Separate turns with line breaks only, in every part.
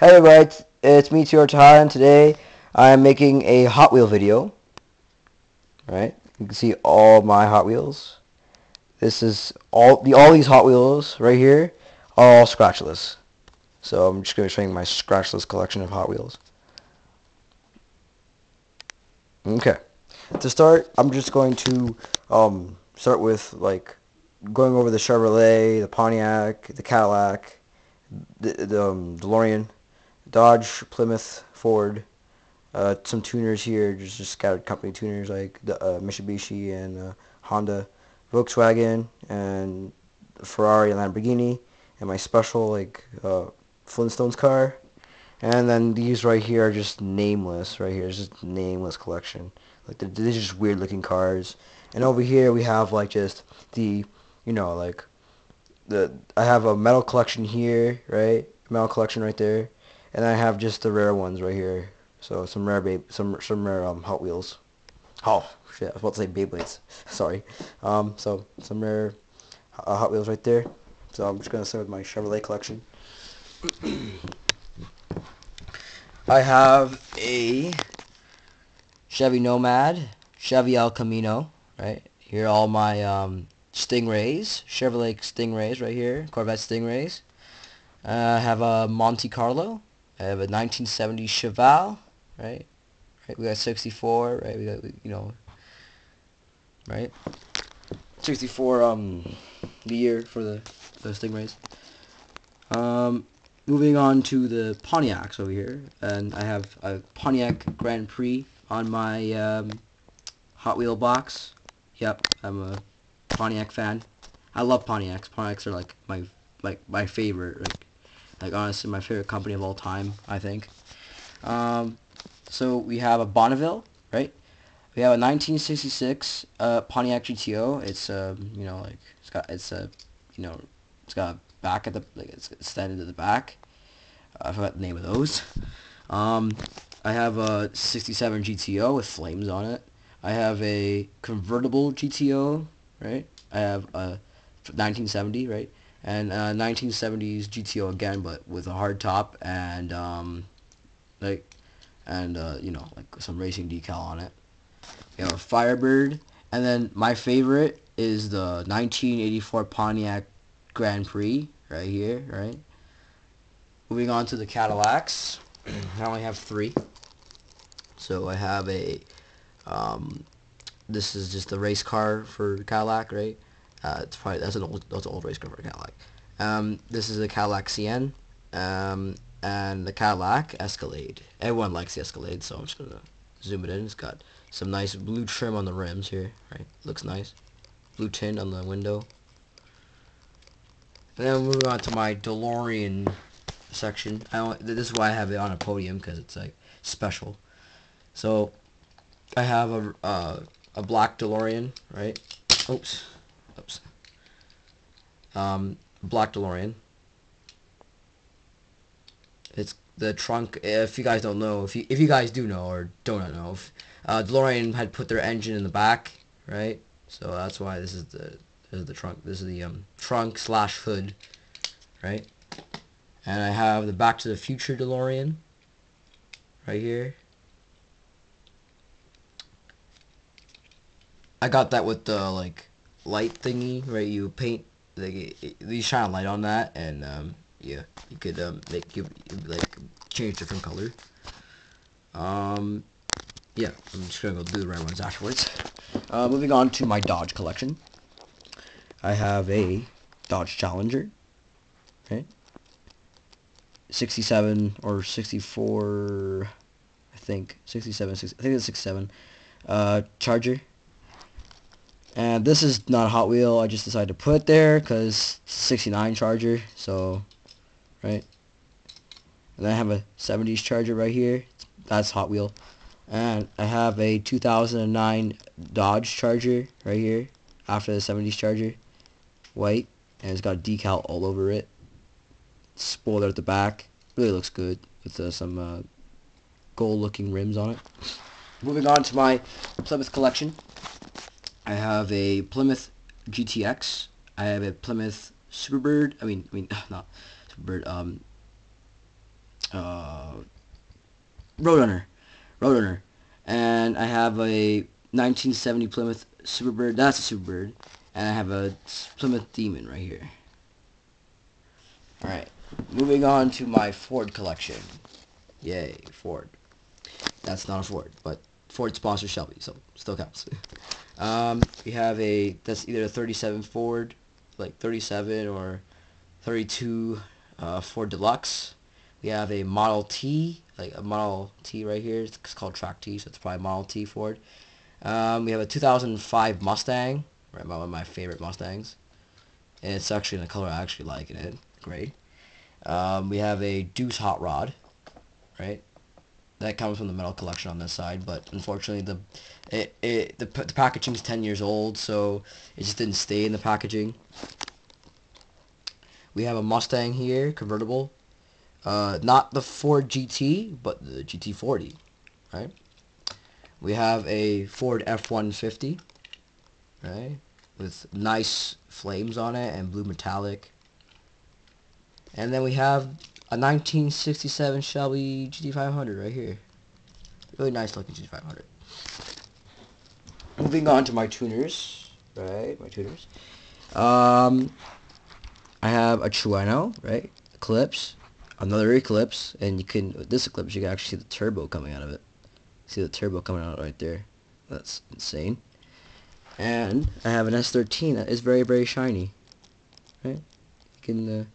Hey everybody, it's me, Teodoro, and today I'm making a Hot Wheel video. Right, you can see all my Hot Wheels. This is all these Hot Wheels right here are all scratchless. So I'm just going to be showing my scratchless collection of Hot Wheels. Okay, to start, I'm just going to start with going over the Chevrolet, the Pontiac, the Cadillac, the DeLorean, Dodge, Plymouth, Ford. Some tuners here, just scattered company tuners like the Mitsubishi and Honda, Volkswagen, and Ferrari and Lamborghini, and my special Flintstones car. And then these right here are just nameless. Right here is just nameless collection. They're just weird looking cars. And over here we have just the, I have a metal collection here, right? Metal collection right there, and I have just the rare ones right here. So some rare some rare Hot Wheels. Oh shit! I was about to say Beyblades. Sorry. So some rare Hot Wheels right there. So I'm just gonna start with my Chevrolet collection. I have a Chevy Nomad, Chevy El Camino. Right here, all my Stingrays, Chevrolet Stingrays right here, Corvette Stingrays. I have a Monte Carlo. I have a 1970 Cheval, right? Right. We got 64, right? We got, right? 64, the year for the Stingrays. Moving on to the Pontiacs over here, and I have a Pontiac Grand Prix on my Hot Wheel box. Yep, I'm a Pontiac fan. I love Pontiacs. Pontiacs are like my favorite. Like honestly, my favorite company of all time, I think. So we have a Bonneville, right? We have a 1966 Pontiac GTO. It's it's got a back at the it's extended to the back. I forgot the name of those. I have a 67 GTO with flames on it. I have a convertible GTO, right? I have a 1970, right? And 1970s GTO again, but with a hard top and some racing decal on it. We have a Firebird, and then my favorite is the 1984 Pontiac Grand Prix right here, right? Moving on to the Cadillacs, I only have three. So I have a this is just a race car for Cadillac, right? That's an old race car for Cadillac. This is a Cadillac CN, and the Cadillac Escalade. Everyone likes the Escalade, so I'm just gonna zoom it in. It's got some nice blue trim on the rims here, right? Looks nice. Blue tint on the window. And then moving on to my DeLorean section. This is why I have it on a podium, because it's like special. So I have a black DeLorean, right? Oops. Black DeLorean. It's the trunk. If you guys don't know, if you guys do know or do not know, DeLorean had put their engine in the back, right? So that's why this is the trunk. This is the trunk slash hood, right? And I have the Back to the Future DeLorean right here. I got that with the light thingy, right? You paint you shine a light on that, and yeah, you could change different color. Yeah, I'm just gonna go do the red ones afterwards. Moving on to my Dodge collection. I have a Dodge Challenger, right? 67 or 64, I think 67. I think it's 67. Charger. And this is not a Hot Wheel. I just decided to put it there because 69 Charger. So, right. And then I have a 70s Charger right here. That's Hot Wheel. And I have a 2009 Dodge Charger right here after the 70s Charger. White. And it's got a decal all over it. Spoiler at the back. Really looks good with some gold-looking rims on it. Moving on to my Plymouth collection. I have a Plymouth GTX. I have a Plymouth Superbird. I mean, not Superbird. uh, Roadrunner, Roadrunner, and I have a 1970 Plymouth Superbird. That's a Superbird, and I have a Plymouth Demon right here. All right, moving on to my Ford collection. Yay, Ford. That's not a Ford, but Ford sponsors Shelby, so still counts. We have that's either a 37 Ford, like 37 or 32 Ford Deluxe. We have a Model T, like a Model T right here. It's called Track T, so it's probably Model T Ford. We have a 2005 Mustang, right, one of my favorite Mustangs. And it's actually in a color I actually like in it. Great. We have a Deuce Hot Rod, right? That comes from the metal collection on this side, but unfortunately the packaging is 10 years old, so it just didn't stay in the packaging. We have a Mustang here, convertible. Not the Ford GT, but the GT40, right? We have a Ford F-150, right, with nice flames on it and blue metallic. And then we have a 1967 Shelby GT500 right here. Really nice looking GT500. Moving on to my tuners, right? My tuners. I have a Trueno, right? Eclipse, another Eclipse, and you can with this Eclipse you can actually see the turbo coming out of it. See the turbo coming out right there. That's insane. And I have an S13 that is very, very shiny. Right? You can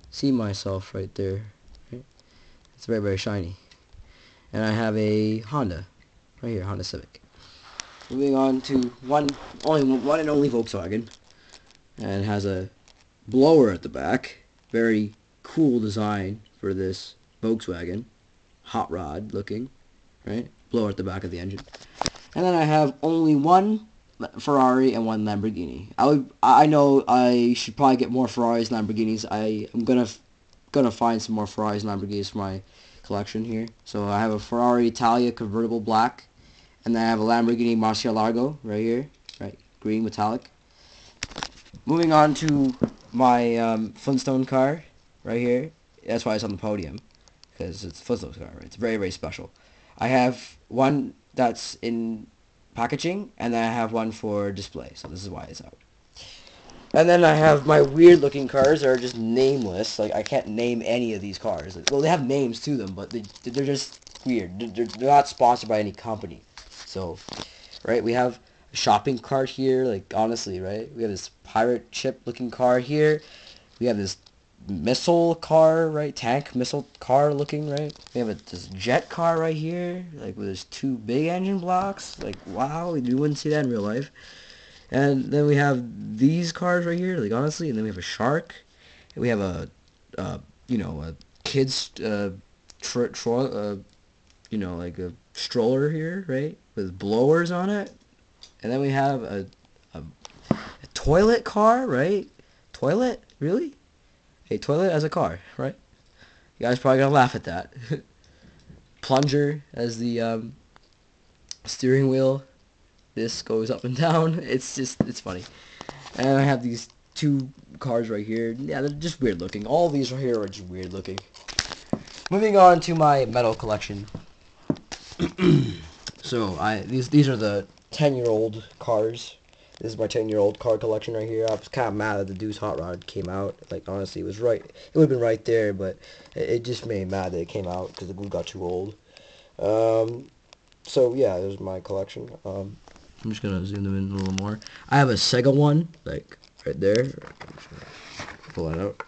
see myself right there. Right? It's very, very shiny. And I have a Honda right here, Honda Civic. Moving on to one and only Volkswagen, and it has a blower at the back. Very cool design for this Volkswagen. Hot rod looking, right? Blower at the back of the engine. And then I have only one Ferrari and one Lamborghini. I know I should probably get more Ferraris and Lamborghinis. I'm gonna find some more Ferraris and Lamborghinis for my collection here. So I have a Ferrari Italia convertible black, and then I have a Lamborghini Murcielago right here, right, green metallic. Moving on to my Flintstone car right here. That's why it's on the podium, because it's a Flintstone car. Right? It's very, very special. I have one that's in packaging, and then I have one for display. So this is why it's out. And then I have my weird looking cars that are just nameless. Like, I can't name any of these cars. Well, they have names to them, but they're just weird. They're not sponsored by any company. So, right, we have a shopping cart here. Like, honestly, right? We have this pirate ship looking car here. We have this missile car, right? Tank missile car looking, right? We have this jet car right here. Like, with this two big engine blocks. Like, wow, you wouldn't see that in real life. And then we have these cars right here, like honestly, and then we have a shark. And we have a kid's, like a stroller here, right, with blowers on it. And then we have a toilet car, right? Toilet, really? A toilet as a car, right? You guys probably gonna laugh at that. Plunger as the steering wheel. This goes up and down. It's funny. And I have these two cars right here. Yeah, they're just weird looking. All these right here are just weird looking. Moving on to my metal collection. So these are the 10-year-old cars. This is my 10-year-old car collection right here. I was kind of mad that the Deuce Hot Rod came out. Like, honestly, it was right. It would have been right there, but it just made me mad that it came out because the glue got too old. So yeah, there's my collection. I'm just gonna zoom them in a little more. I have a Sega one, like right there. Pull that out.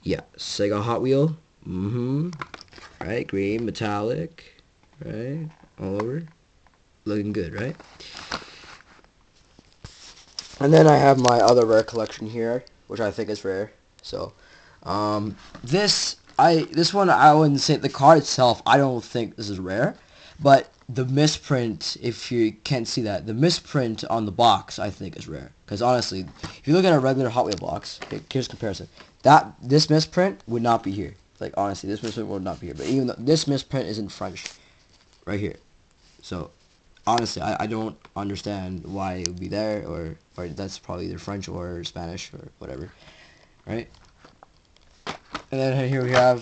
Yeah, Sega Hot Wheel. Right, green, metallic. Right, all over. Looking good, right? And then I have my other rare collection here, which I think is rare. So, this one I wouldn't say the card itself. I don't think this is rare, but the misprint, if you can't see that, the misprint on the box I think is rare. Because honestly, if you look at a regular Hot Wheel box, okay, here's a comparison. This misprint would not be here. Like, honestly, this misprint would not be here. But even though this misprint is in French, right here. So, honestly, I don't understand why it would be there, or that's probably either French or Spanish or whatever, right? And then here we have